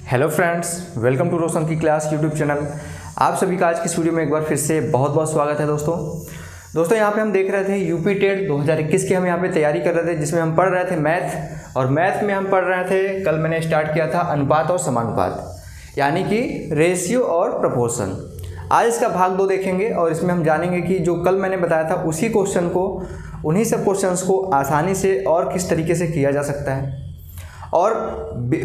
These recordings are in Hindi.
हेलो फ्रेंड्स, वेलकम टू रोशन की क्लास यूट्यूब चैनल। आप सभी का आज की वीडियो में एक बार फिर से बहुत बहुत स्वागत है। दोस्तों यहाँ पे हम देख रहे थे यूपी टेट 2021 की हम यहाँ पे तैयारी कर रहे थे, जिसमें हम पढ़ रहे थे मैथ। और मैथ में हम पढ़ रहे थे, कल मैंने स्टार्ट किया था अनुपात और समानुपात, यानी कि रेशियो और प्रपोर्शन। आज इसका भाग 2 देखेंगे और इसमें हम जानेंगे कि जो कल मैंने बताया था उसी क्वेश्चन को, उन्हीं सब क्वेश्चंस को आसानी से और किस तरीके से किया जा सकता है। और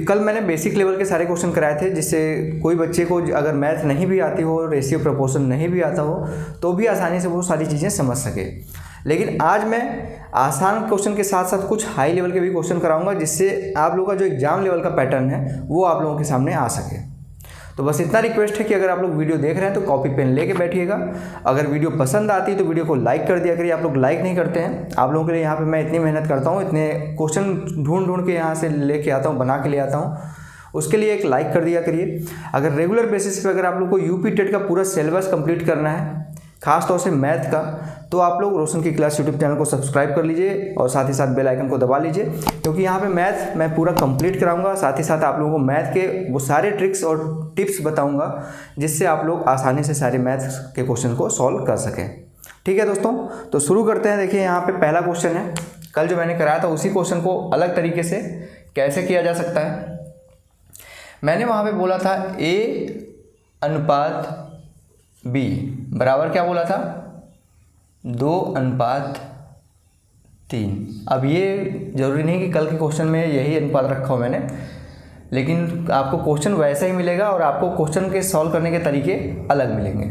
कल मैंने बेसिक लेवल के सारे क्वेश्चन कराए थे, जिससे कोई बच्चे को अगर मैथ नहीं भी आती हो, रेशियो प्रपोर्शन नहीं भी आता हो, तो भी आसानी से वो सारी चीज़ें समझ सके। लेकिन आज मैं आसान क्वेश्चन के साथ साथ कुछ हाई लेवल के भी क्वेश्चन कराऊंगा, जिससे आप लोगों का जो एग्जाम लेवल का पैटर्न है वो आप लोगों के सामने आ सके। तो बस इतना रिक्वेस्ट है कि अगर आप लोग वीडियो देख रहे हैं तो कॉपी पेन लेके बैठिएगा। अगर वीडियो पसंद आती है तो वीडियो को लाइक कर दिया करिए। आप लोग लाइक नहीं करते हैं, आप लोगों के लिए यहाँ पे मैं इतनी मेहनत करता हूँ, इतने क्वेश्चन ढूंढ के यहाँ से लेके आता हूँ, बना के ले आता हूँ, उसके लिए एक लाइक कर दिया करिए। अगर रेगुलर बेसिस पे अगर आप लोग को यूपी टेट का पूरा सिलेबस कंप्लीट करना है, खास तौर से मैथ का, तो आप लोग रोशन की क्लास यूट्यूब चैनल को सब्सक्राइब कर लीजिए और साथ ही साथ बेल आइकन को दबा लीजिए, क्योंकि यहाँ पे मैथ मैं पूरा कंप्लीट कराऊंगा। साथ ही साथ आप लोगों को मैथ के वो सारे ट्रिक्स और टिप्स बताऊंगा, जिससे आप लोग आसानी से सारे मैथ के क्वेश्चन को सॉल्व कर सकें। ठीक है दोस्तों, तो शुरू करते हैं। देखिए यहाँ पे पहला क्वेश्चन है, कल जो मैंने कराया था उसी क्वेश्चन को अलग तरीके से कैसे किया जा सकता है। मैंने वहाँ पर बोला था A/B बराबर क्या बोला था, 2:3। अब ये ज़रूरी नहीं कि कल के क्वेश्चन में यही अनुपात रखा हो मैंने, लेकिन आपको क्वेश्चन वैसा ही मिलेगा और आपको क्वेश्चन के सॉल्व करने के तरीके अलग मिलेंगे।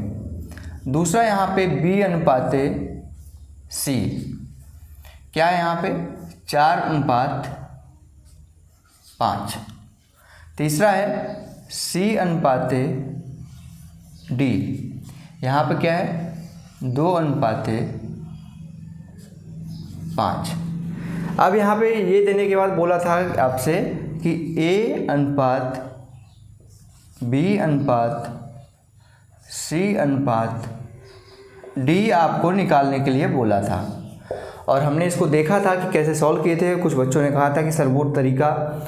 दूसरा यहाँ पे B/C क्या है, यहाँ पे 4:5। तीसरा है C/D, यहाँ पे क्या है 2:5। अब यहाँ पे ये देने के बाद बोला था आपसे कि A/B/C/D आपको निकालने के लिए बोला था। और हमने इसको देखा था कि कैसे सॉल्व किए थे। कुछ बच्चों ने कहा था कि सर वो तरीका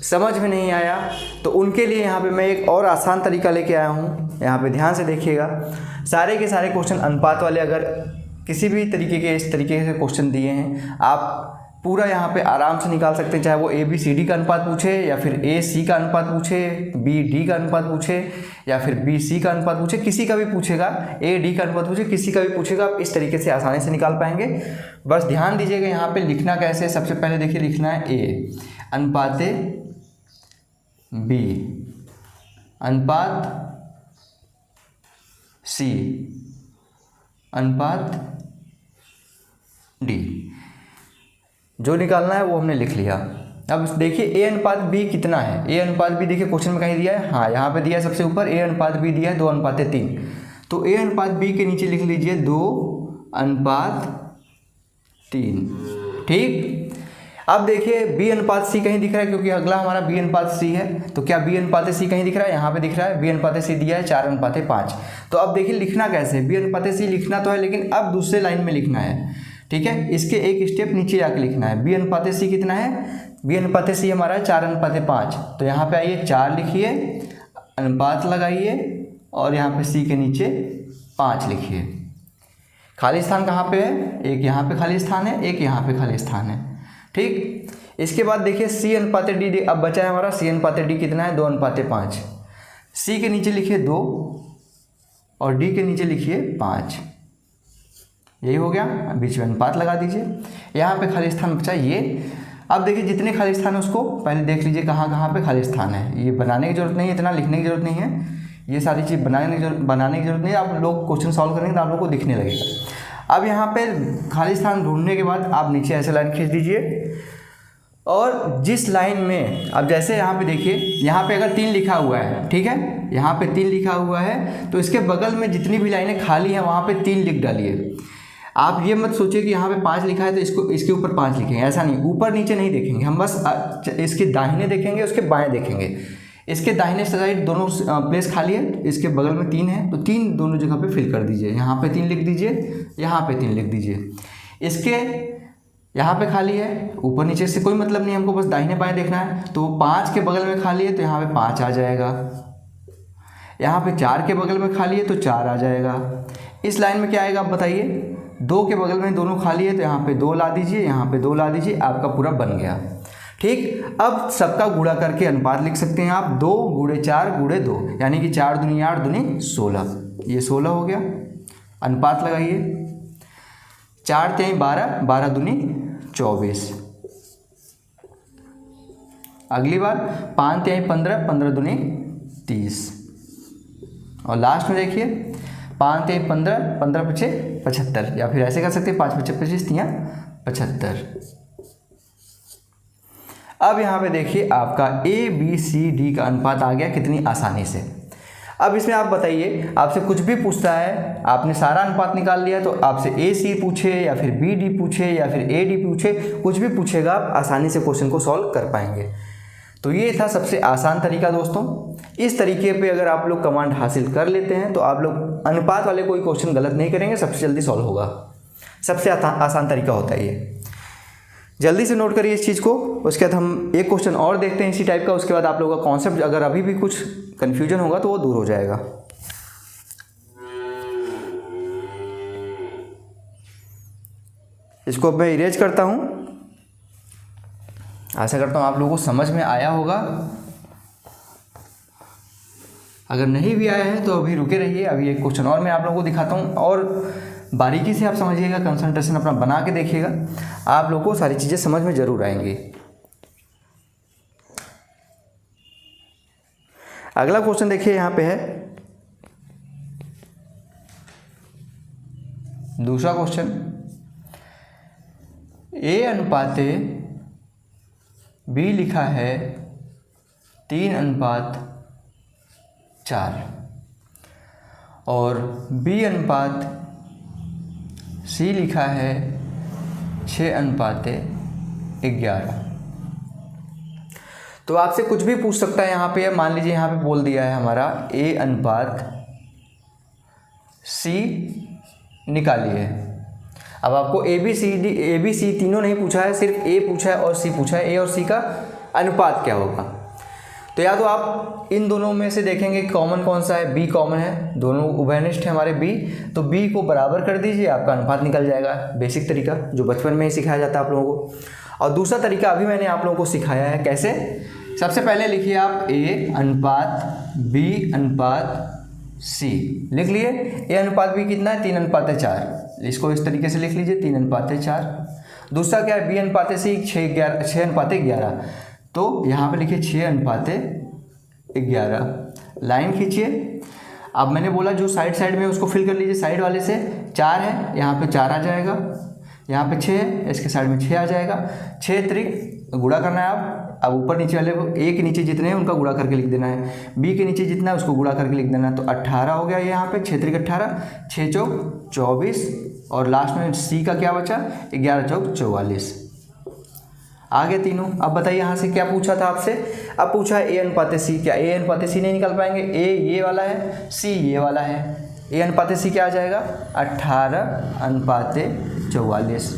समझ में नहीं आया, तो उनके लिए यहाँ पे मैं एक और आसान तरीका लेके आया हूँ। यहाँ पे ध्यान से देखिएगा, सारे के सारे क्वेश्चन अनुपात वाले, अगर किसी भी तरीके के इस तरीके से क्वेश्चन दिए हैं, आप पूरा यहाँ पे आराम से निकाल सकते हैं। चाहे वो ABCD का अनुपात पूछे, या फिर AC का अनुपात पूछे, BD का अनुपात पूछे, या फिर BC का अनुपात पूछे, किसी का भी पूछेगा, AD का अनुपात पूछे, किसी का भी पूछेगा, आप इस तरीके से आसानी से निकाल पाएंगे। बस ध्यान दीजिएगा यहाँ पे लिखना कैसे। सबसे पहले देखिए, लिखना है A/B अनुपात C/D। जो निकालना है वो हमने लिख लिया। अब देखिए A/B कितना है। A/B देखिए क्वेश्चन में कहीं दिया है, हाँ यहाँ पे दिया है सबसे ऊपर। A/B दिया है 2:3, तो A/B के नीचे लिख लीजिए 2:3। ठीक। अब देखिए B/C कहीं दिख रहा है, क्योंकि अगला हमारा B/C है। तो क्या B/C कहीं दिख रहा है? यहाँ पे दिख रहा है। B/C दिया है 4:5। तो अब देखिए लिखना कैसे, B/C लिखना तो है, लेकिन अब दूसरे लाइन में लिखना है। ठीक है, इसके एक स्टेप नीचे जाके लिखना है। B/C कितना है? B/C हमारा है 4:5। तो यहाँ पे आइए 4 लिखिए, अनुपात लगाइए और यहाँ पे C के नीचे 5 लिखिए। खाली स्थान कहाँ पे है? एक यहाँ पे खाली स्थान है, एक यहाँ पे खाली स्थान है। ठीक। इसके बाद देखिए C/D, अब बचा है हमारा C/D कितना है? 2:5। C के नीचे लिखिए 2 और D के नीचे लिखिए 5। यही हो गया। बीच में अनुपात लगा दीजिए। यहाँ पे खाली स्थान बचा ये। अब देखिए जितने खाली स्थान है उसको पहले देख लीजिए कहाँ कहाँ पे खाली स्थान है। ये बनाने की जरूरत नहीं है, इतना लिखने की जरूरत नहीं है, ये सारी चीज़ बनाने की जरूरत नहीं है। आप लोग क्वेश्चन सॉल्व करेंगे तो आप लोग को दिखने लगेगा। अब यहाँ पे खाली स्थान ढूंढने के बाद आप नीचे ऐसे लाइन खींच दीजिए, और जिस लाइन में, अब जैसे यहाँ पे देखिए, यहाँ पे अगर 3 लिखा हुआ है, ठीक है, यहाँ पे 3 लिखा हुआ है, तो इसके बगल में जितनी भी लाइनें खाली हैं वहाँ पे 3 लिख डालिए। आप ये मत सोचिए कि यहाँ पे 5 लिखा है तो इसके ऊपर 5 लिखेंगे, ऐसा नहीं। ऊपर नीचे नहीं देखेंगे हम, बस इसके दाहिने देखेंगे, उसके बाएँ देखेंगे। इसके दाहिने साइड दोनों प्लेस खाली है, इसके बगल में 3 है, तो 3 दोनों जगह पे फिल कर दीजिए। यहाँ पे 3 लिख दीजिए, यहाँ पे 3 लिख दीजिए। इसके यहाँ पे खाली है, ऊपर नीचे से कोई मतलब नहीं, हमको बस दाहिने बाएं देखना है। तो 5 के बगल में खाली है तो यहाँ पे 5 आ जाएगा। यहाँ पे 4 के बगल में खाली है तो 4 आ जाएगा। इस लाइन में क्या आएगा आप बताइए। 2 के बगल में दोनों खाली है तो यहाँ पे 2 ला दीजिए, यहाँ पे 2 ला दीजिए, आपका पूरा बन गया। ठीक, अब सबका गुणा करके अनुपात लिख सकते हैं आप। 2 गुणे 4 गुणे 2, यानी कि 4 दूनी 8 दूनी 16, ये 16 हो गया। अनुपात लगाइए, 4 3 12, 12 दूनी 24। अगली बार 5 3 15, 15 दूनी 30। और लास्ट में देखिए 5 3 15, 15 5 75, या फिर ऐसे कर सकते हैं 5 5 25 3 75। अब यहाँ पे देखिए आपका ABCD का अनुपात आ गया कितनी आसानी से। अब इसमें आप बताइए, आपसे कुछ भी पूछता है, आपने सारा अनुपात निकाल लिया तो आपसे AC पूछे या फिर BD पूछे या फिर AD पूछे, कुछ भी पूछेगा आप आसानी से क्वेश्चन को सॉल्व कर पाएंगे। तो ये था सबसे आसान तरीका दोस्तों। इस तरीके पे अगर आप लोग कमांड हासिल कर लेते हैं तो आप लोग अनुपात वाले कोई क्वेश्चन गलत नहीं करेंगे, सबसे जल्दी सॉल्व होगा। सबसे आसान तरीका होता है ये, जल्दी से नोट करिए इस चीज़ को। उसके बाद हम एक क्वेश्चन और देखते हैं इसी टाइप का। उसके बाद आप लोगों का कॉन्सेप्ट अगर अभी भी कुछ कन्फ्यूजन होगा तो वो दूर हो जाएगा। इसको अब मैं इरेज करता हूँ। आशा करता हूँ आप लोगों को समझ में आया होगा। अगर नहीं भी आया है तो अभी रुके रहिए, अभी एक क्वेश्चन और मैं आप लोगों को दिखाता हूँ और बारीकी से आप समझिएगा, कंसंट्रेशन अपना बना के देखिएगा, आप लोगों को सारी चीज़ें समझ में ज़रूर आएंगी। अगला क्वेश्चन देखिए यहाँ पे है, दूसरा क्वेश्चन। A अनुपाते B लिखा है 3:4 और B अनुपात C लिखा है 6:11। तो आपसे कुछ भी पूछ सकता है यहाँ पे। मान लीजिए यहाँ पे बोल दिया है हमारा A अनुपात C निकालिए। अब आपको ABC तीनों नहीं पूछा है, सिर्फ A पूछा है और C पूछा है। A और C का अनुपात क्या होगा। तो या तो आप इन दोनों में से देखेंगे कॉमन कौन सा है, B कॉमन है, दोनों उभयनिष्ठ है हमारे B, तो B को बराबर कर दीजिए, आपका अनुपात निकल जाएगा। बेसिक तरीका जो बचपन में ही सिखाया जाता है आप लोगों को। और दूसरा तरीका अभी मैंने आप लोगों को सिखाया है कैसे। सबसे पहले लिखिए आप A अनुपात B अनुपात C लिख लिए। A अनुपात B कितना है 3:4, इसको इस तरीके से लिख लीजिए 3:4। दूसरा क्या है B अनुपात C 6:11, तो यहाँ पे लिखिए 6:11। लाइन खींचिए। अब मैंने बोला जो साइड में उसको फिल कर लीजिए, साइड वाले से 4 है, यहाँ पे 4 आ जाएगा, यहाँ पे 6 है, इसके साइड में 6 आ जाएगा। 6 त्रिक गुणा करना है आप। अब ऊपर नीचे वाले A के नीचे जितने हैं उनका गुणा करके लिख देना है, B के नीचे जितना है उसको गुणा करके लिख देना है। तो 18 हो गया यहाँ पे, 6 त्रिक 18, 6 चौक 24 और लास्ट में C का क्या बचा 11 चौक 44। आ गए तीनों। अब बताइए यहाँ से क्या पूछा था आपसे। अब पूछा है A अनुपात C, क्या A अनुपात C नहीं निकाल पाएंगे। A ये वाला है, C ये वाला है। A अनुपात C क्या आ जाएगा 18:44।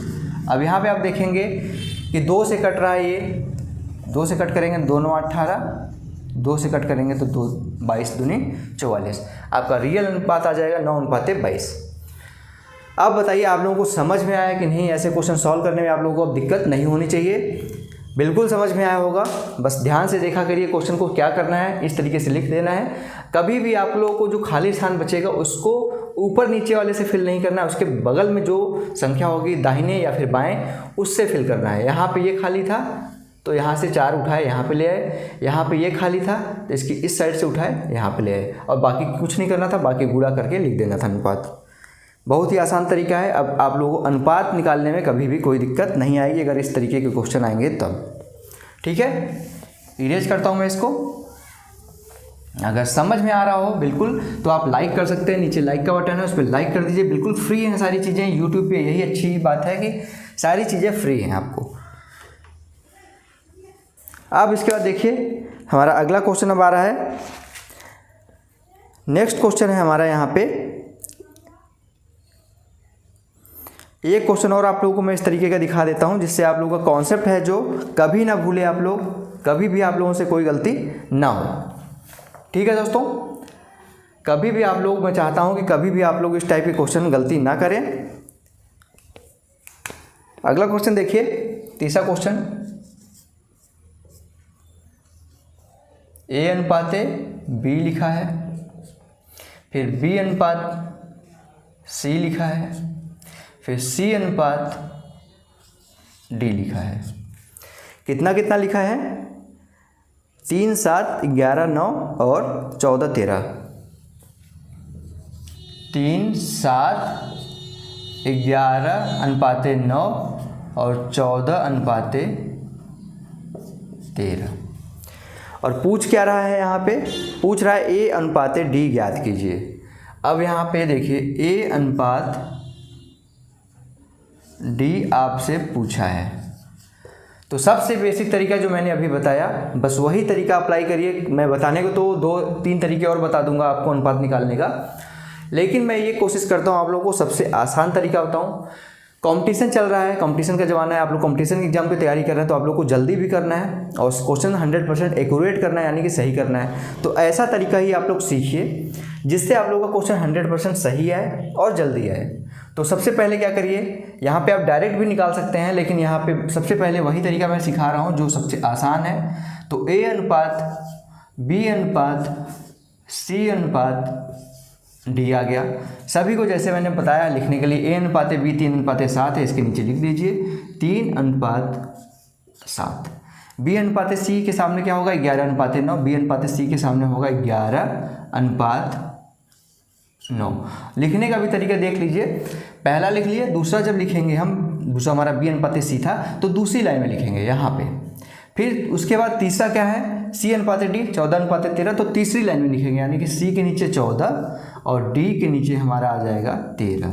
अब यहाँ पे आप देखेंगे कि 2 से कट रहा है, ये 2 से कट करेंगे 2 9 18, 2 से कट करेंगे तो 2 22 दूनी 44। आपका रियल अनुपात आ जाएगा 9:22। अब बताइए आप लोगों को समझ में आया कि नहीं। ऐसे क्वेश्चन सॉल्व करने में आप लोगों को अब दिक्कत नहीं होनी चाहिए, बिल्कुल समझ में आया होगा। बस ध्यान से देखा करिए क्वेश्चन को, क्या करना है इस तरीके से लिख देना है। कभी भी आप लोगों को जो खाली स्थान बचेगा उसको ऊपर नीचे वाले से फिल नहीं करना है, उसके बगल में जो संख्या होगी दाहिने या फिर बाएं उससे फिल करना है। यहाँ पे ये खाली था तो यहाँ से 4 उठाए यहाँ पे ले आए, यहाँ पे ये खाली था तो इसकी इस साइड से उठाए यहाँ पे ले आए, और बाकी कुछ नहीं करना था, बाकी गुणा करके लिख देना था अनुपात। बहुत ही आसान तरीका है। अब आप लोगों को अनुपात निकालने में कभी भी कोई दिक्कत नहीं आएगी अगर इस तरीके के क्वेश्चन आएंगे तब। ठीक है, इरेज करता हूँ मैं इसको। अगर समझ में आ रहा हो बिल्कुल तो आप लाइक कर सकते हैं, नीचे लाइक का बटन है उस पर लाइक कर दीजिए। बिल्कुल फ्री हैं सारी चीज़ें यूट्यूब पे, यही अच्छी बात है कि सारी चीज़ें फ्री हैं आपको। अब इसके बाद देखिए हमारा अगला क्वेश्चन अब आ रहा है। नेक्स्ट क्वेश्चन है हमारा यहाँ पे एक क्वेश्चन और आप लोगों को मैं इस तरीके का दिखा देता हूँ, जिससे आप लोगों का कॉन्सेप्ट है जो कभी ना भूले आप लोग, कभी भी आप लोगों से कोई गलती ना हो। ठीक है दोस्तों, कभी भी आप लोग, मैं चाहता हूँ कि कभी भी आप लोग इस टाइप के क्वेश्चन गलती ना करें। अगला क्वेश्चन देखिए, तीसरा क्वेश्चन, A अनुपात B लिखा है, फिर B अनुपात C लिखा है, फिर C अनुपात D लिखा है। कितना कितना लिखा है? 3, 7, 11, 9 और 14, 13। 3, 7, 11 अनुपात 9 और 14 अनुपात 13। और पूछ क्या रहा है यहाँ पे? पूछ रहा है A अनुपात D ज्ञात कीजिए। अब यहाँ पे देखिए A अनुपात D आपसे पूछा है, तो सबसे बेसिक तरीका जो मैंने अभी बताया, बस वही तरीका अप्लाई करिए। मैं बताने को तो 2-3 तरीके और बता दूंगा आपको अनुपात निकालने का, लेकिन मैं ये कोशिश करता हूँ आप लोगों को सबसे आसान तरीका बताऊँ। कंपटीशन चल रहा है, कंपटीशन का ज़माना है, आप लोग कंपटीशन की एग्जाम की तैयारी कर रहे हैं, तो आप लोग को जल्दी भी करना है और क्वेश्चन 100% एक्यूरेट करना है, यानी कि सही करना है। तो ऐसा तरीका ही आप लोग सीखिए जिससे आप लोगों का क्वेश्चन 100% सही आए और जल्दी आए। तो सबसे पहले क्या करिए, यहाँ पे आप डायरेक्ट भी निकाल सकते हैं, लेकिन यहाँ पे सबसे पहले वही तरीका मैं सिखा रहा हूँ जो सबसे आसान है। तो A अनुपात B अनुपात C अनुपात D आ गया। सभी को जैसे मैंने बताया लिखने के लिए, A अनुपात B 3 अनुपात 7 है, इसके नीचे लिख दीजिए 3 अनुपात 7। B अनुपात C के सामने क्या होगा? 11 अनुपात 9। B अनुपात C के सामने होगा 11 अनुपात 9। लिखने का भी तरीका देख लीजिए, पहला लिख लिए, दूसरा जब लिखेंगे हम, दूसरा हमारा B अनुपात C था, तो दूसरी लाइन में लिखेंगे यहाँ पे। फिर उसके बाद तीसरा क्या है? C अनुपात D 14 अनुपात 13, तो तीसरी लाइन में लिखेंगे, यानी कि C के नीचे 14 और D के नीचे हमारा आ जाएगा 13।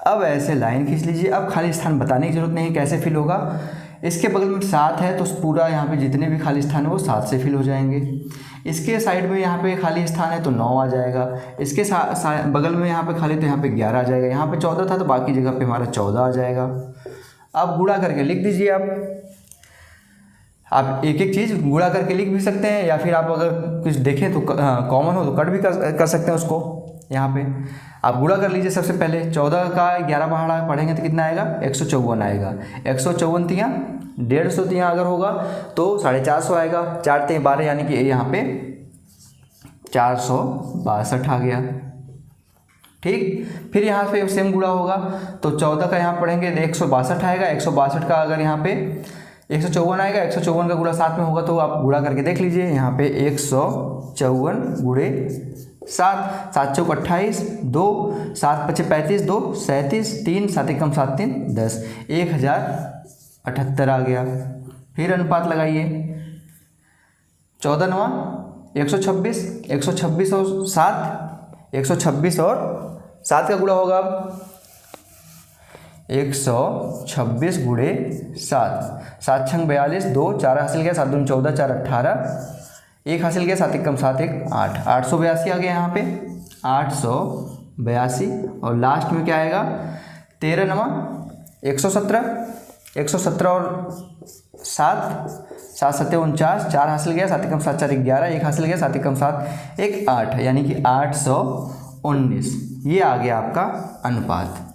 अब ऐसे लाइन खींच लीजिए। अब खाली स्थान बताने की जरूरत नहीं, कैसे फिल होगा। इसके बगल में 7 है, तो पूरा यहाँ पे जितने भी खाली स्थान है वो 7 से फिल हो जाएंगे। इसके साइड में यहाँ पे खाली स्थान है तो 9 आ जाएगा। इसके बगल में यहाँ पे खाली, तो यहाँ पे 11 आ जाएगा। यहाँ पे 14 था तो बाकी जगह पे हमारा 14 आ जाएगा। अब गुणा करके लिख दीजिए। आप एक एक चीज़ गुणा करके लिख भी सकते हैं, या फिर आप अगर कुछ देखें तो कॉमन हो तो कट भी कर सकते हैं उसको। यहाँ पे आप गुणा कर लीजिए। सबसे पहले 14 का 11 पहाड़ा पढ़ेंगे तो कितना आएगा? 154 आएगा। 154 तियाँ 150 तियाँ अगर होगा तो 450 आएगा। 4 तियाँ 12, यानी कि यहाँ पे 462 आ गया। ठीक, फिर यहाँ पे सेम गुणा होगा, तो 14 का यहाँ पढ़ेंगे तो 162 आएगा। 162 का अगर यहाँ पे 154 आएगा, 154 का गुणा 7 में होगा, तो आप गुणा करके देख लीजिए। यहाँ पे 154 गुणे 7, 7 चौक 28, 2 7 पचे 35, 2 37, 3 7 एकम 7 3 10, 1078 आ गया। फिर अनुपात लगाइए। 14 9 126, 126 और 7, 126 और 7 का गुणा होगा अब 126 गुणे 7, 7 छंग 42, 2 4 हासिल गया, 7 दूनी 14, 4 18, 1 हासिल गया, 7 एकम 7 1 8, 882 आ गया यहाँ पे 882। और लास्ट में क्या आएगा? 13 9 117, 117 और 7, 7 7 49, 4 हासिल गया, 7 एकम 7 4 11, 1 हासिल गया, 7 एकम 7 1 8, यानी कि 819। ये आ गया आपका अनुपात।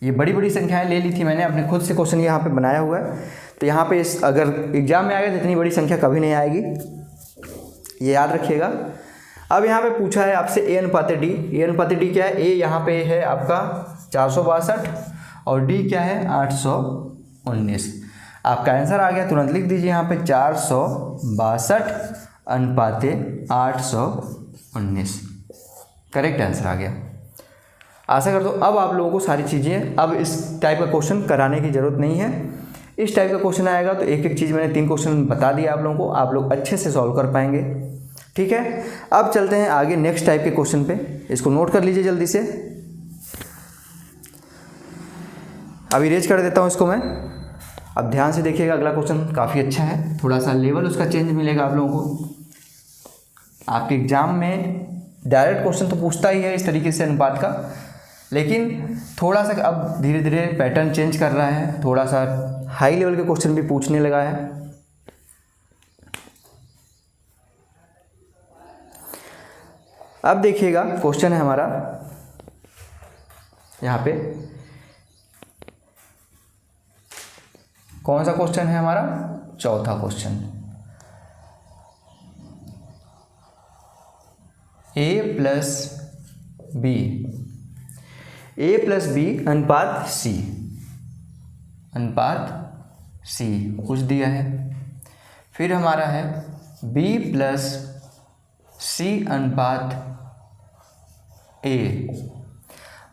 ये बड़ी बड़ी संख्याएं ले ली थी मैंने, अपने खुद से क्वेश्चन यहाँ पे बनाया हुआ है। तो यहाँ पे अगर एग्जाम में आएगा तो इतनी बड़ी संख्या कभी नहीं आएगी, ये याद रखिएगा। अब यहाँ पे पूछा है आपसे A अनुपात D। A अनुपात D क्या है? A यहाँ पे है आपका 462 और D क्या है? 819। आपका आंसर आ गया, तुरंत लिख दीजिए यहाँ पे 462 अनुपात 819। करेक्ट आंसर आ गया। आशा करता हूँ अब आप लोगों को सारी चीज़ें, अब इस टाइप का क्वेश्चन कराने की ज़रूरत नहीं है। इस टाइप का क्वेश्चन आएगा तो एक एक चीज़ मैंने 3 क्वेश्चन बता दिया आप लोगों को, आप लोग अच्छे से सॉल्व कर पाएंगे। ठीक है, अब चलते हैं आगे नेक्स्ट टाइप के क्वेश्चन पे। इसको नोट कर लीजिए जल्दी से। अब इरेज कर देता हूँ इसको मैं। अब ध्यान से देखिएगा, अगला क्वेश्चन काफ़ी अच्छा है, थोड़ा सा लेवल उसका चेंज मिलेगा आप लोगों को। आपके एग्जाम में डायरेक्ट क्वेश्चन तो पूछता ही है इस तरीके से अनुपात का, लेकिन थोड़ा सा अब धीरे धीरे पैटर्न चेंज कर रहा है, थोड़ा सा हाई लेवल के क्वेश्चन भी पूछने लगा है। अब देखिएगा क्वेश्चन है हमारा यहाँ पे, कौन सा क्वेश्चन है हमारा? चौथा क्वेश्चन। a प्लस बी अनुपात c कुछ दिया है। फिर हमारा है b प्लस c अनुपात a,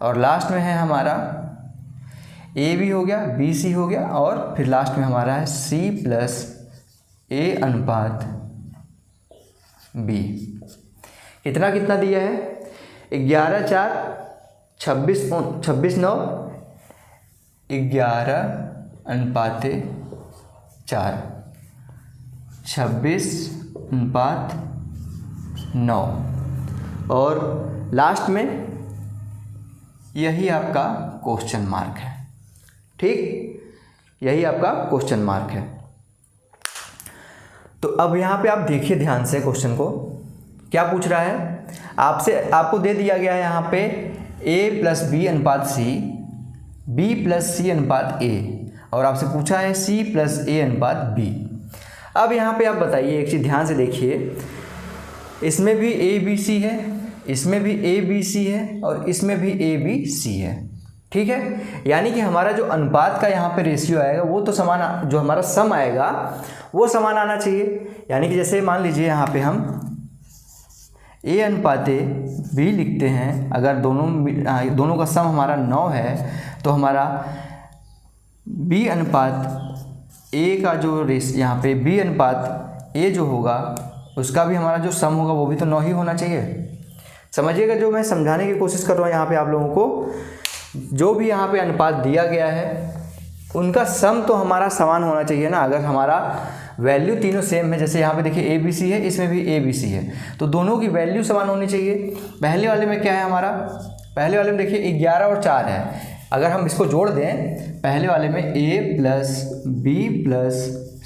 और लास्ट में है हमारा a भी हो गया, b c हो गया, और फिर लास्ट में हमारा है c प्लस a अनुपात b। कितना कितना दिया है? 11 4 26 9 11 अनुपात 4 26 अनुपात 9, और लास्ट में यही आपका क्वेश्चन मार्क है। ठीक, यही आपका क्वेश्चन मार्क है। तो अब यहाँ पे आप देखिए ध्यान से क्वेश्चन को, क्या पूछ रहा है आपसे। आपको दे दिया गया है यहाँ पे a प्लस बी अनुपात c, b प्लस c अनुपात a, और आपसे पूछा है c प्लस a अनुपात b। अब यहाँ पे आप बताइए, एक चीज़ ध्यान से देखिए, इसमें भी a b c है, इसमें भी a b c है, और इसमें भी a b c है। ठीक है, यानी कि हमारा जो अनुपात का यहाँ पे रेशियो आएगा वो तो समान, जो हमारा सम आएगा वो समान आना चाहिए। यानी कि जैसे मान लीजिए यहाँ पे हम a अनुपात b लिखते हैं, अगर दोनों का सम हमारा 9 है तो हमारा b अनुपात a का जो यहाँ पे b अनुपात a जो होगा उसका भी हमारा जो सम होगा वो भी तो 9 ही होना चाहिए। समझिएगा, जो मैं समझाने की कोशिश कर रहा हूँ यहाँ पे आप लोगों को, जो भी यहाँ पे अनुपात दिया गया है उनका सम तो हमारा समान होना चाहिए ना। अगर हमारा वैल्यू तीनों सेम है, जैसे यहाँ पे देखिए a b c है, इसमें भी a b c है, तो दोनों की वैल्यू समान होनी चाहिए। पहले वाले में क्या है हमारा? पहले वाले में देखिए 11 और 4 है, अगर हम इसको जोड़ दें पहले वाले में a plus b plus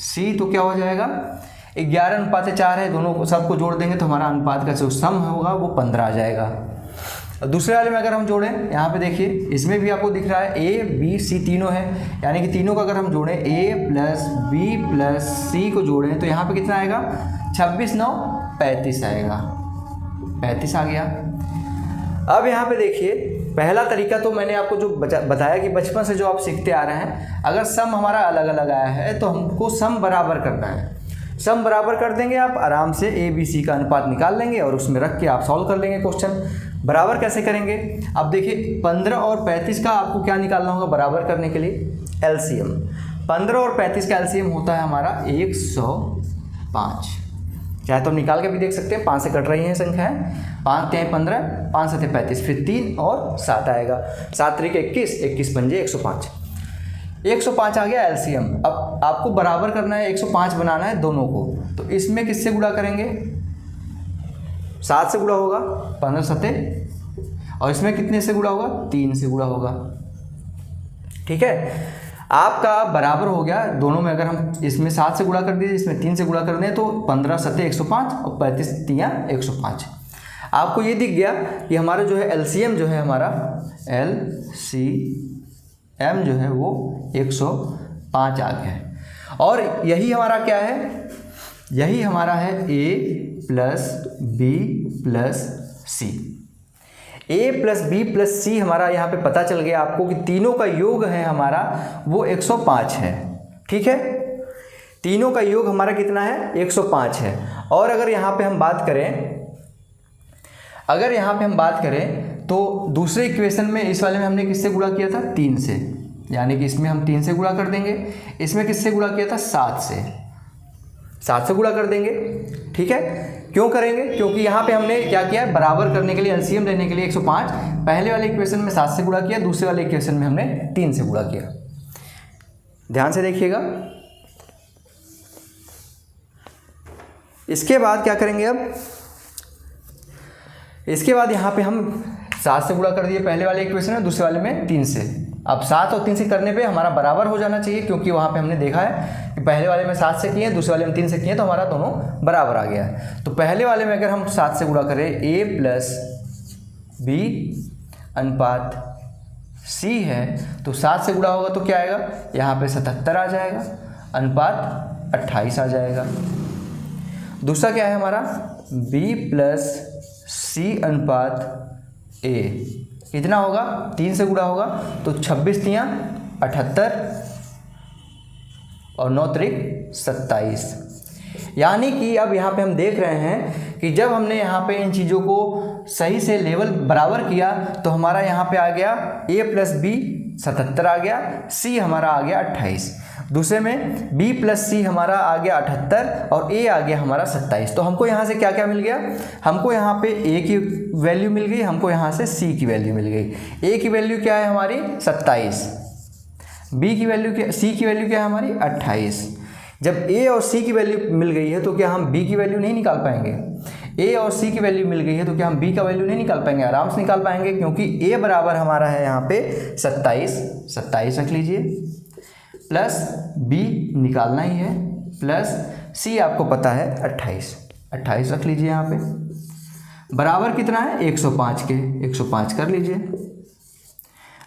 c, तो क्या हो जाएगा? 11 अनुपात 4 है, दोनों को सबको जोड़ देंगे तो हमारा अनुपात का जो सम होगा वो 15 आ जाएगा। और दूसरे वाले में अगर हम जोड़ें, यहाँ पे देखिए इसमें भी आपको दिख रहा है a b c तीनों है, यानी कि तीनों का अगर हम जोड़ें a plus b plus c को जोड़ें तो यहाँ पे कितना आएगा? 26 9 35 आएगा, 35 आ गया। अब यहाँ पे देखिए, पहला तरीका तो मैंने आपको जो बताया कि बचपन से जो आप सीखते आ रहे हैं, अगर सम हमारा अलग अलग आया है तो हमको सम बराबर करना है। सम बराबर कर देंगे, आप आराम से a b c का अनुपात निकाल लेंगे और उसमें रख के आप सॉल्व कर लेंगे क्वेश्चन। बराबर कैसे करेंगे? अब देखिए 15 और 35 का आपको क्या निकालना होगा बराबर करने के लिए? एलसीएम। 15 और 35 का एलसीएम होता है हमारा 105। चाहे तो निकाल के भी देख सकते हैं, 5 से कट रही हैं संख्याएं, 5 3 15, 5 7 35, फिर 3 और 7 आएगा, 7 3 21, 21 पंजे 105। 105 आ गया एलसीएम। अब आपको बराबर करना है, 105 बनाना है दोनों को, तो इसमें किससे गुणा करेंगे? 7 से गुणा होगा, 15 7, और इसमें कितने से गुणा होगा? 3 से गुणा होगा। ठीक है, आपका बराबर हो गया दोनों में। अगर हम इसमें 7 से गुणा कर दीजिए, इसमें 3 से गुणा कर दें, तो 15 7 105 और 35 3 105। आपको ये दिख गया कि हमारा जो है एलसीएम जो है हमारा एलसीएम जो है वो 105 आ गया है। और यही हमारा क्या है? यही हमारा है a plus B plus C. a plus B plus C हमारा यहाँ पे पता चल गया आपको कि तीनों का योग है हमारा वो 105 है। ठीक है, तीनों का योग हमारा कितना है? 105 है। और अगर यहाँ पे हम बात करें, तो दूसरे इक्वेशन में, इस वाले में हमने किससे गुणा किया था? 3 से, यानी कि इसमें हम 3 से गुणा कर देंगे। इसमें किससे गुणा किया था? 7 से, 7 से गुणा कर देंगे। ठीक है, क्यों करेंगे? क्योंकि यहाँ पे हमने क्या किया है? बराबर करने के लिए, एलसीएम लेने के लिए 105 पहले वाले इक्वेशन में 7 से गुणा किया, दूसरे वाले इक्वेशन में हमने 3 से गुणा किया। ध्यान से देखिएगा। इसके बाद क्या करेंगे? अब इसके बाद यहाँ पे हम 7 से गुणा कर दिए पहले वाले इक्वेशन में, दूसरे वाले में 3 से। अब 7 और 3 से करने पे हमारा बराबर हो जाना चाहिए, क्योंकि वहाँ पे हमने देखा है कि पहले वाले में 7 से किए, दूसरे वाले में 3 से किए, तो हमारा दोनों बराबर आ गया है। तो पहले वाले में अगर हम 7 से गुणा करें a प्लस b अनुपात c है, तो 7 से गुणा होगा तो क्या आएगा, यहाँ पे 77 आ जाएगा, अनुपात 28 आ जाएगा। दूसरा क्या है हमारा, b प्लस c अनुपात a, कितना होगा, 3 से गुणा होगा तो 26 तियाँ 78 और 9 त्रिक 27। यानी कि अब यहाँ पे हम देख रहे हैं कि जब हमने यहाँ पे इन चीज़ों को सही से लेवल बराबर किया तो हमारा यहाँ पे आ गया a प्लस बी 77 आ गया, c हमारा आ गया 28। दूसरे में b प्लस c हमारा आ गया 78 और a आ गया हमारा 27। तो हमको यहाँ से क्या क्या मिल गया, हमको यहाँ पे a की वैल्यू मिल गई, हमको यहाँ से c की वैल्यू मिल गई। a की वैल्यू क्या है हमारी 27, b की वैल्यू क्या, c की वैल्यू क्या है हमारी 28। जब a और c की वैल्यू मिल गई है तो क्या हम b की वैल्यू नहीं निकाल पाएंगे, a और c की वैल्यू मिल गई है तो क्या हम b का वैल्यू नहीं निकाल पाएंगे, आराम से निकाल पाएंगे, क्योंकि a बराबर हमारा है यहाँ पे 27 रख लीजिए, प्लस b निकालना ही है, प्लस c आपको पता है 28 रख लीजिए यहाँ पे, बराबर कितना है 105 के, 105 कर लीजिए।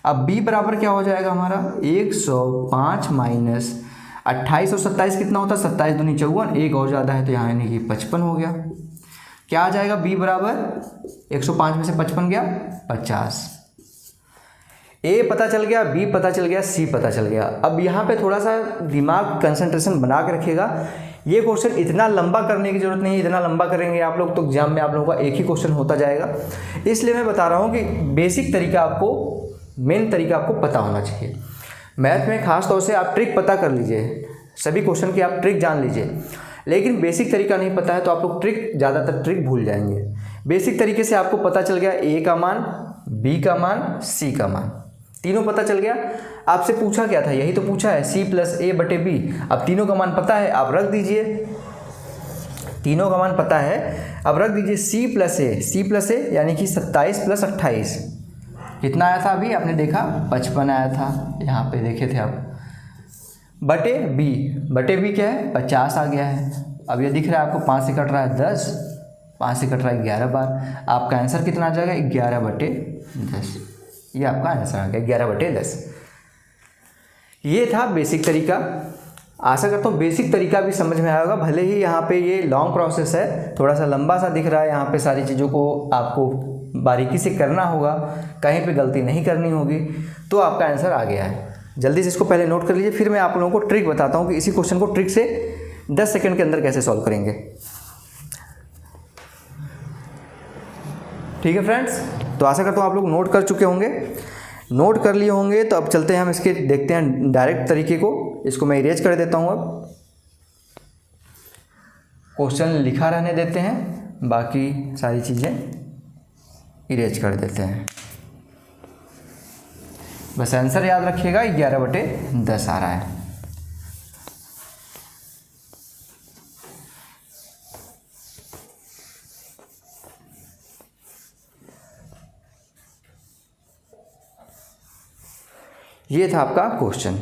अब b बराबर क्या हो जाएगा हमारा 105 माइनस 28 और 27 कितना होता है, 27 दूनी 54, एक और ज़्यादा है तो यहाँ यानी कि 55 हो गया। क्या आ जाएगा b बराबर 105 में से 55 गया 50। a पता चल गया, b पता चल गया, c पता चल गया। अब यहाँ पे थोड़ा सा दिमाग कंसंट्रेशन बना के रखिएगा, ये क्वेश्चन इतना लंबा करने की जरूरत नहीं है, इतना लंबा करेंगे आप लोग तो एग्जाम में आप लोगों का एक ही क्वेश्चन होता जाएगा। इसलिए मैं बता रहा हूँ कि बेसिक तरीका आपको, मेन तरीका आपको पता होना चाहिए। मैथ में खास तौर से आप ट्रिक पता कर लीजिए, सभी क्वेश्चन की आप ट्रिक जान लीजिए, लेकिन बेसिक तरीका नहीं पता है तो आप लोग ज़्यादातर ट्रिक भूल जाएंगे। बेसिक तरीके से आपको पता चल गया a का मान, b का मान, c का मान, तीनों पता चल गया। आपसे पूछा क्या था, यही तो पूछा है c प्लस a बटे b। अब तीनों का मान पता है, आप रख दीजिए, तीनों का मान पता है, अब रख दीजिए c प्लस a यानी कि 27 प्लस 28 कितना आया था, अभी आपने देखा 55 आया था, यहाँ पे देखे थे आप, बटे b क्या है 50 आ गया है। अब ये दिख रहा है आपको 5 से कट रहा है 10, 5 से कट रहा है 11 बार, आपका आंसर कितना आ जाएगा 11/10। ये आपका आंसर आ गया 11/10। ये था बेसिक तरीका। आशा करता हूँ बेसिक तरीका भी समझ में आया होगा, भले ही यहाँ पे ये लॉन्ग प्रोसेस है, थोड़ा सा लंबा सा दिख रहा है, यहाँ पे सारी चीज़ों को आपको बारीकी से करना होगा, कहीं पे गलती नहीं करनी होगी, तो आपका आंसर आ गया है। जल्दी से इसको पहले नोट कर लीजिए, फिर मैं आप लोगों को ट्रिक बताता हूँ कि इसी क्वेश्चन को ट्रिक से 10 सेकंड के अंदर कैसे सॉल्व करेंगे। ठीक है फ्रेंड्स, तो आशा करता हूँ आप लोग नोट कर चुके होंगे, नोट कर लिए होंगे। तो अब चलते हैं हम इसके, देखते हैं डायरेक्ट तरीके को। इसको मैं इरेज कर देता हूँ, अब क्वेश्चन लिखा रहने देते हैं, बाकी सारी चीज़ें इरेज कर देते हैं। बस आंसर याद रखिएगा 11/10 आ रहा है। ये था आपका क्वेश्चन।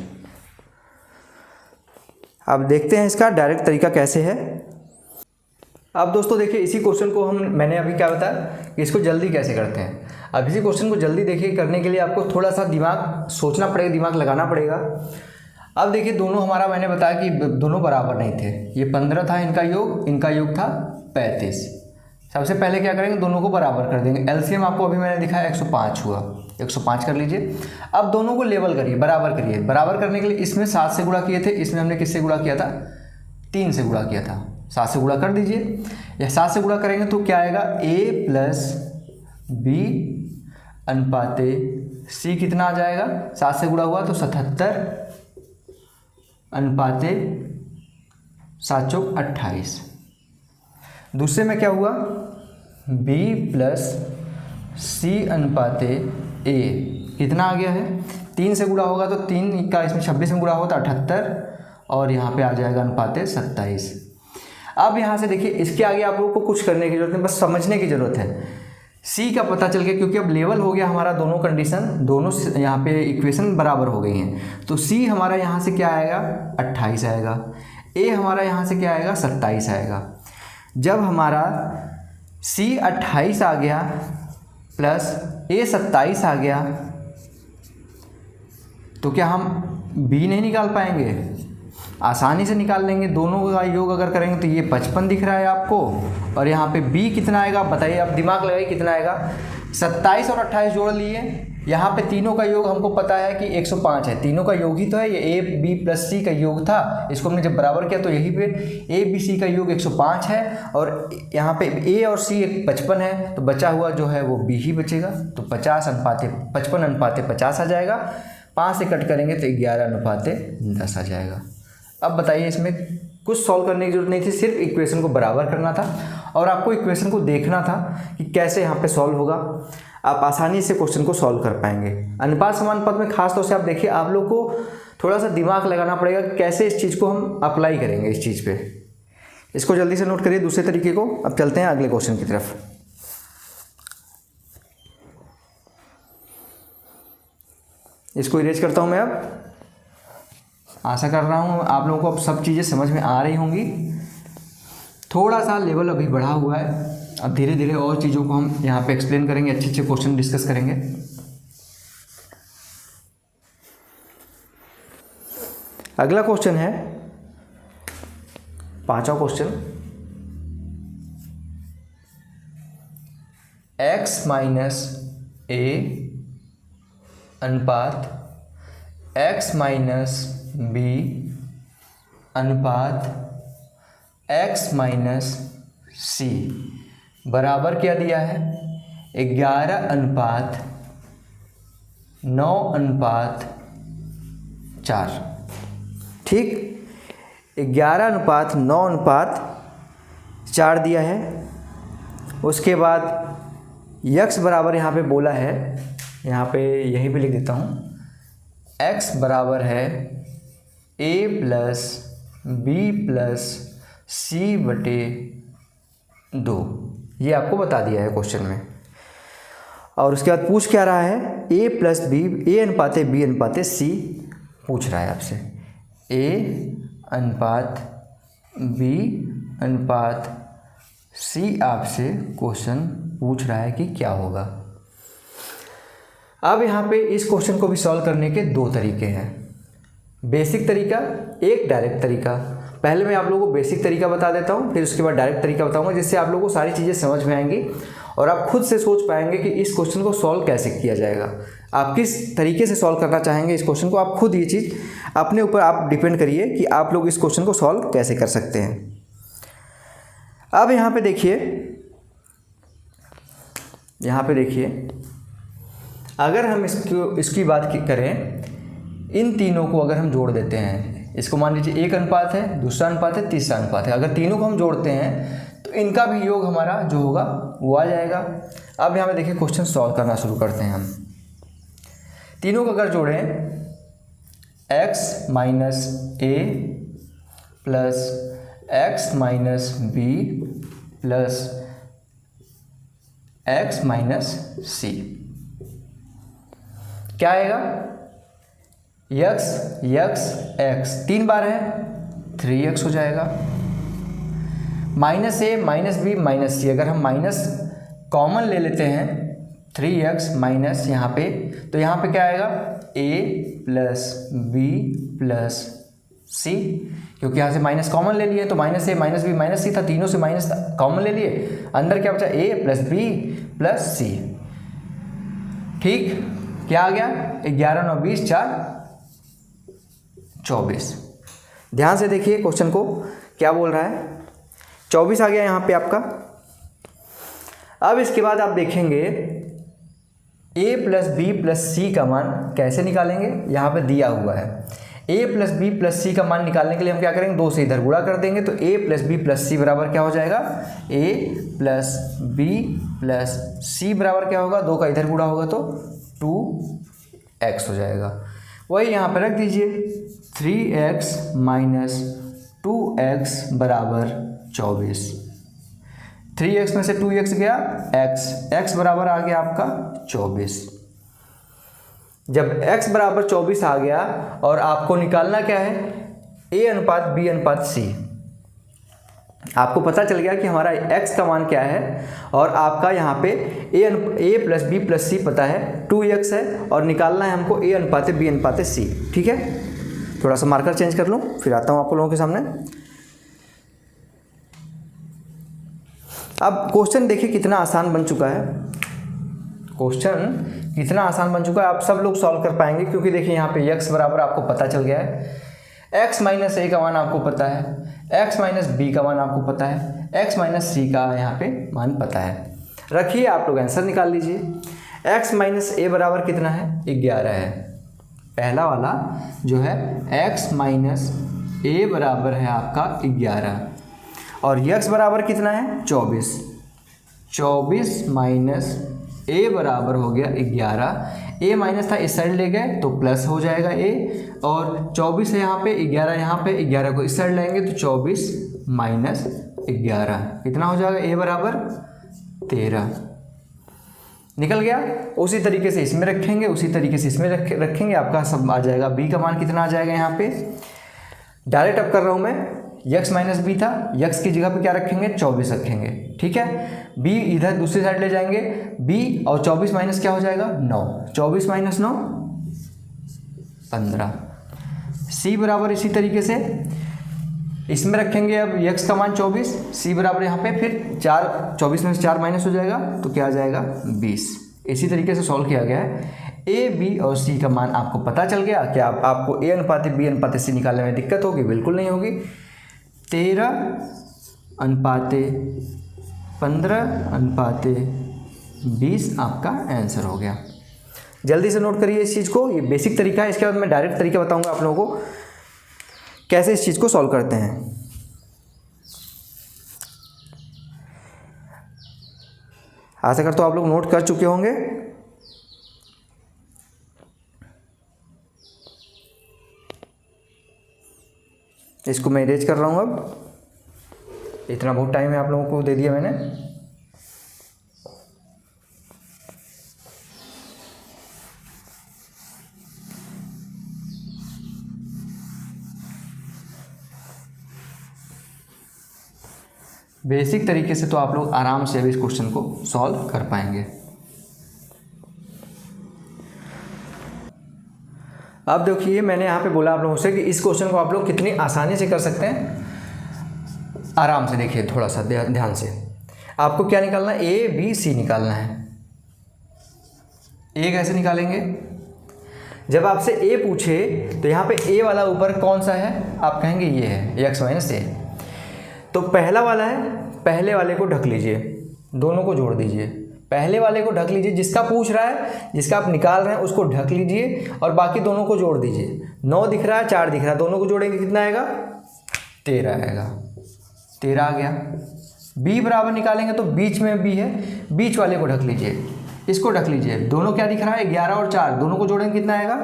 अब देखते हैं इसका डायरेक्ट तरीका कैसे है। अब दोस्तों देखिए, इसी क्वेश्चन को मैंने अभी क्या बताया कि इसको जल्दी कैसे करते हैं। अब इसी क्वेश्चन को जल्दी देखिए करने के लिए आपको थोड़ा सा दिमाग सोचना पड़ेगा, दिमाग लगाना पड़ेगा। अब देखिए दोनों हमारा, मैंने बताया कि दोनों बराबर नहीं थे, ये 15 था इनका योग था 35। सबसे पहले क्या करेंगे, दोनों को बराबर कर देंगे। एलसीएम आपको अभी मैंने दिखाया 105 हुआ, 105 कर लीजिए। अब दोनों को लेवल करिए, बराबर करिए। बराबर करने के लिए इसमें 7 से गुणा किए थे, इसमें हमने किससे गुणा किया था, 3 से गुणा किया था। 7 से गुणा कर दीजिए, या 7 से गुणा करेंगे तो क्या आएगा, a प्लस बी अनुपाते c कितना आ जाएगा, 7 से गुणा हुआ तो 77 अनुपाते 7 चौक 28। दूसरे में क्या हुआ, b प्लस c अनुपाते a कितना आ गया है, 3 से गुणा होगा तो 3 का इसमें 26 में गुणा होगा तो 78 और यहाँ पे आ जाएगा अनुपाते 27। अब यहाँ से देखिए, इसके आगे आप लोगों को कुछ करने की जरूरत नहीं, बस समझने की ज़रूरत है। सी का पता चल गया, क्योंकि अब लेवल हो गया हमारा, दोनों कंडीशन, दोनों यहाँ पे इक्वेशन बराबर हो गई हैं। तो सी हमारा यहाँ से क्या आएगा, 28 आएगा। ए हमारा यहाँ से क्या आएगा, 27 आएगा। जब हमारा सी 28 आ गया प्लस ए 27 आ गया, तो क्या हम बी नहीं निकाल पाएंगे? आसानी से निकाल लेंगे। दोनों का योग अगर करेंगे तो ये 55 दिख रहा है आपको, और यहाँ पे b कितना आएगा बताइए, आप दिमाग लगाइए कितना आएगा। 27 और 28 जोड़ लिए, यहाँ पे तीनों का योग हमको पता है कि 105 है, तीनों का योग ही तो है, ये a b प्लस c का योग था, इसको हमने जब बराबर किया तो यहीं पे a b c का योग 105 है, और यहाँ पे a और c 55 है, तो बचा हुआ जो है वो b ही बचेगा। तो 55 आ जाएगा। 5 से कट करेंगे तो 11:10 आ जाएगा। अब बताइए, इसमें कुछ सॉल्व करने की जरूरत नहीं थी, सिर्फ इक्वेशन को बराबर करना था और आपको इक्वेशन को देखना था कि कैसे यहाँ पे सॉल्व होगा। आप आसानी से क्वेश्चन को सॉल्व कर पाएंगे। अनुपात समान पद में खास तौर से आप देखिए, आप लोग को थोड़ा सा दिमाग लगाना पड़ेगा कि कैसे इस चीज़ को हम अप्लाई करेंगे इस चीज़ पे। इसको जल्दी से नोट करिए दूसरे तरीके को। अब चलते हैं अगले क्वेश्चन की तरफ। इसको इरेज करता हूँ मैं। अब आशा कर रहा हूँ आप लोगों को अब सब चीज़ें समझ में आ रही होंगी। थोड़ा सा लेवल अभी बढ़ा हुआ है, अब धीरे धीरे और चीज़ों को हम यहाँ पे एक्सप्लेन करेंगे, अच्छे अच्छे क्वेश्चन डिस्कस करेंगे। अगला क्वेश्चन है 5वां क्वेश्चन, x माइनस ए अनुपात x माइनस बी अनुपात x माइनस सी बराबर क्या दिया है, 11:9:4। ठीक, 11:9:4 दिया है। उसके बाद x बराबर यहाँ पे बोला है, यहाँ पे यहीं पे लिख देता हूँ, x बराबर है a प्लस बी प्लस सी बटे 2। ये आपको बता दिया है क्वेश्चन में। और उसके बाद पूछ क्या रहा है, a प्लस बी, a अनुपाते b अनुपाते c पूछ रहा है आपसे। a अनुपात b अनुपात c आपसे क्वेश्चन पूछ रहा है कि क्या होगा। अब यहाँ पे इस क्वेश्चन को भी सॉल्व करने के दो तरीके हैं, बेसिक तरीका, एक डायरेक्ट तरीका। पहले मैं आप लोगों को बेसिक तरीका बता देता हूँ, फिर उसके बाद डायरेक्ट तरीका बताऊँगा, जिससे आप लोगों को सारी चीज़ें समझ में आएंगी और आप खुद से सोच पाएंगे कि इस क्वेश्चन को सॉल्व कैसे किया जाएगा। आप किस तरीके से सॉल्व करना चाहेंगे इस क्वेश्चन को, आप खुद ये चीज़ अपने ऊपर आप डिपेंड करिए कि आप लोग इस क्वेश्चन को सॉल्व कैसे कर सकते हैं। अब यहाँ पे देखिए, अगर हम इसकी बात करें, इन तीनों को अगर हम जोड़ देते हैं, इसको मान लीजिए एक अनुपात है, दूसरा अनुपात है, तीसरा अनुपात है, अगर तीनों को हम जोड़ते हैं तो इनका भी योग हमारा जो होगा वो आ जाएगा। अब यहाँ पे देखिए क्वेश्चन सॉल्व करना शुरू करते हैं हम। तीनों को अगर जोड़ें, x minus A plus x minus B plus x minus C, क्या आएगा, x x 3 बार है 3x हो जाएगा। माइनस ए माइनस बी माइनस सी, अगर हम माइनस कॉमन ले लेते हैं 3x माइनस यहाँ पे, तो यहाँ पे क्या आएगा, a प्लस बी प्लस सी, क्योंकि यहाँ से माइनस कॉमन ले लिए तो माइनस ए माइनस बी माइनस सी था, तीनों से माइनस कॉमन ले लिए, अंदर क्या बचा, a प्लस बी प्लस सी। ठीक, क्या आ गया, 11:9:20 ध्यान से देखिए क्वेश्चन को क्या बोल रहा है। 24 आ गया यहाँ पे आपका। अब इसके बाद आप देखेंगे a प्लस बी प्लस सी का मान कैसे निकालेंगे, यहाँ पे दिया हुआ है। a प्लस बी प्लस सी का मान निकालने के लिए हम क्या करेंगे, 2 से इधर गुणा कर देंगे, तो a प्लस बी प्लस सी बराबर क्या हो जाएगा, a प्लस बी प्लस सी बराबर क्या होगा, 2 का इधर गुणा होगा तो 2x हो जाएगा। वही यहाँ पर रख दीजिए, 3x माइनस 2x बराबर 24। 3x में से 2x गया x बराबर आ गया आपका 24। जब x बराबर 24 आ गया और आपको निकालना क्या है, a अनुपात b अनुपात c। आपको पता चल गया कि हमारा x का मान क्या है और आपका यहाँ पे a प्लस बी प्लस सी पता है, 2x है और निकालना है हमको a अनुपात b अनुपात c। ठीक है, थोड़ा सा मार्कर चेंज कर लूँ फिर आता हूँ आप लोगों के सामने। अब क्वेश्चन देखिए कितना आसान बन चुका है, क्वेश्चन कितना आसान बन चुका है, आप सब लोग सॉल्व कर पाएंगे क्योंकि देखिए यहाँ पे x बराबर आपको पता चल गया है, x माइनस a का मान आपको पता है, x माइनस बी का मान आपको पता है, x माइनस सी का यहाँ पे मान पता है। रखिए आप लोग आंसर निकाल लीजिए। x माइनस a बराबर कितना है, 11 है। पहला वाला जो है x माइनस a बराबर है आपका 11 और x बराबर कितना है 24। 24 माइनस a बराबर हो गया 11। a माइनस था इस साइड ले गए तो प्लस हो जाएगा a और 24 है यहाँ पे, 11 यहाँ पे, 11 को इस साइड लाएंगे तो 24 माइनस 11 कितना हो जाएगा, a बराबर 13 निकल गया। उसी तरीके से इसमें रखेंगे, उसी तरीके से इसमें रखेंगे, आपका सब आ जाएगा। b का मान कितना आ जाएगा यहाँ पे, डायरेक्ट अब कर रहा हूँ मैं, x माइनस बी था, x की जगह पे क्या रखेंगे 24 रखेंगे। ठीक है, b इधर दूसरी साइड ले जाएंगे, b और 24 माइनस क्या हो जाएगा 9, 24 माइनस 9 15। c बराबर इसी तरीके से इसमें रखेंगे, अब x का मान 24, c बराबर यहाँ पे फिर 4, 24 में से 4 माइनस हो जाएगा तो क्या आ जाएगा 20। इसी तरीके से सॉल्व किया गया है। a b और c का मान आपको पता चल गया। क्या आपको a अनुपात b अनुपात c निकालने में दिक्कत होगी, बिल्कुल नहीं होगी। 13 अनुपात 15 अनुपात 20 आपका आंसर हो गया। जल्दी से नोट करिए इस चीज़ को, ये बेसिक तरीका है। इसके बाद मैं डायरेक्ट तरीका बताऊंगा आप लोगों को कैसे इस चीज़ को सॉल्व करते हैं। आशा करता हूँ आप लोग नोट कर चुके होंगे। इसको मैं इरेज कर रहा हूँ। अब इतना बहुत टाइम है आप लोगों को दे दिया मैंने। बेसिक तरीके से तो आप लोग आराम से अभी इस क्वेश्चन को सॉल्व कर पाएंगे। अब देखिए मैंने यहाँ पे बोला आप लोगों से कि इस क्वेश्चन को आप लोग कितनी आसानी से कर सकते हैं। आराम से देखिए, थोड़ा सा ध्यान से। आपको क्या निकालना है, ए बी सी निकालना है। ए कैसे निकालेंगे, जब आपसे ए पूछे तो यहाँ पे ए वाला ऊपर कौन सा है, आप कहेंगे ये है x माइनस ए। तो पहला वाला है, पहले वाले को ढक लीजिए, दोनों को जोड़ दीजिए। पहले वाले को ढक लीजिए, जिसका पूछ रहा है, जिसका आप निकाल रहे हैं उसको ढक लीजिए और बाकी दोनों को जोड़ दीजिए। 9 दिख रहा है, 4 दिख रहा है, दोनों को जोड़ेंगे कितना आएगा 13 आएगा। 13 आ गया। b बराबर निकालेंगे तो बीच में b है, बीच वाले को ढक लीजिए, इसको ढक लीजिए। दोनों क्या दिख रहा है 11 और 4, दोनों को जोड़ेंगे कितना आएगा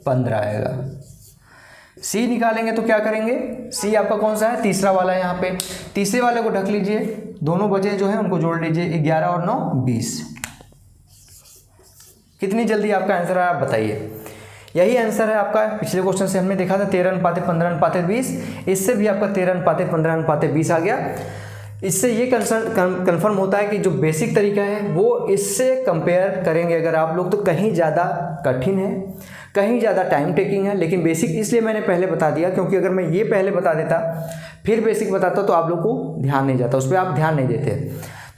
15 आएगा। c निकालेंगे तो क्या करेंगे, c आपका कौन सा है, तीसरा वाला है। यहाँ पे तीसरे वाले को ढक लीजिए, दोनों बचे जो है उनको जोड़ लीजिए, 11 और 9 20। कितनी जल्दी आपका आंसर है आप बताइए। यही आंसर है आपका। पिछले क्वेश्चन से हमने देखा था 13 अनुपात 15 अनुपात 20, इससे भी आपका 13 अनुपात 15 अनुपात 20 आ गया। इससे ये कंफर्म होता है कि जो बेसिक तरीका है वो इससे कंपेयर करेंगे अगर आप लोग तो कहीं ज़्यादा कठिन है, कहीं ज़्यादा टाइम टेकिंग है। लेकिन बेसिक इसलिए मैंने पहले बता दिया क्योंकि अगर मैं ये पहले बता देता फिर बेसिक बताता तो आप लोग को ध्यान नहीं जाता, उस पर आप ध्यान नहीं देते।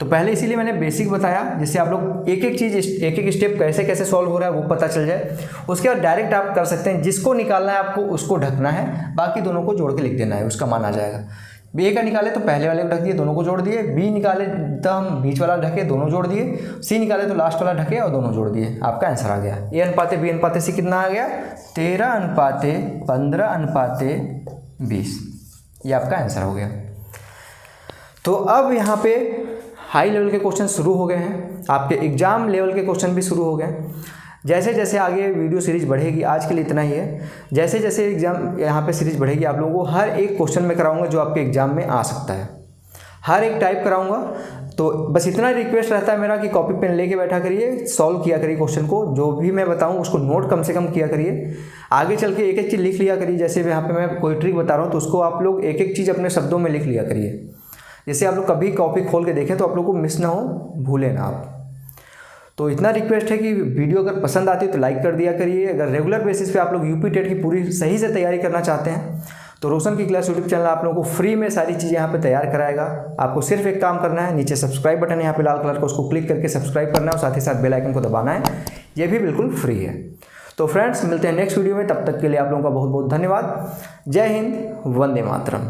तो पहले इसीलिए मैंने बेसिक बताया, जिससे आप लोग एक एक चीज़, एक एक स्टेप कैसे कैसे सॉल्व हो रहा है वो पता चल जाए। उसके बाद डायरेक्ट आप कर सकते हैं, जिसको निकालना है आपको उसको ढकना है, बाकी दोनों को जोड़ के लिख देना है, उसका मान आ जाएगा। ए का निकाले तो पहले वाले को ढक दिए, दोनों को जोड़ दिए। बी निकाले तो हम बीच वाला ढके, दोनों जोड़ दिए। सी निकाले तो लास्ट वाला ढके और दोनों जोड़ दिए, आपका आंसर आ गया। ए अनुपात बी अनुपात सी कितना आ गया 13 अनुपात 15 अनुपात 20, ये आपका आंसर हो गया। तो अब यहाँ पे हाई लेवल के क्वेश्चन शुरू हो गए हैं, आपके एग्जाम लेवल के क्वेश्चन भी शुरू हो गए। जैसे जैसे आगे वीडियो सीरीज बढ़ेगी, आज के लिए इतना ही है। जैसे जैसे एग्जाम यहाँ पे सीरीज बढ़ेगी, आप लोगों को हर एक क्वेश्चन में कराऊंगा जो आपके एग्जाम में आ सकता है। हर एक टाइप कराऊंगा। तो बस इतना रिक्वेस्ट रहता है मेरा कि कॉपी पेन लेके बैठा करिए, सॉल्व किया करिए क्वेश्चन को, जो भी मैं बताऊं उसको नोट कम से कम किया करिए। आगे चल के एक एक चीज़ लिख लिया करिए। जैसे यहाँ पे मैं कोई ट्रिक बता रहा हूँ तो उसको आप लोग एक एक चीज़ अपने शब्दों में लिख लिया करिए। जैसे आप लोग कभी कॉपी खोल के देखें तो आप लोग को मिस ना हो, भूलें ना आप। तो इतना रिक्वेस्ट है कि वीडियो अगर पसंद आती है तो लाइक कर दिया करिए। अगर रेगुलर बेसिस पे आप लोग यूपी टेट की पूरी सही से तैयारी करना चाहते हैं तो रोशन की क्लास यूट्यूब चैनल आप लोगों को फ्री में सारी चीज़ें यहाँ पे तैयार कराएगा। आपको सिर्फ एक काम करना है, नीचे सब्सक्राइब बटन है यहाँ पे लाल कलर का, उसको क्लिक करके सब्सक्राइब करना है और साथ ही साथ बेल आइकन को दबाना है। ये भी बिल्कुल फ्री है। तो फ्रेंड्स मिलते हैं नेक्स्ट वीडियो में, तब तक के लिए आप लोगों का बहुत बहुत धन्यवाद। जय हिंद, वंदे मातरम।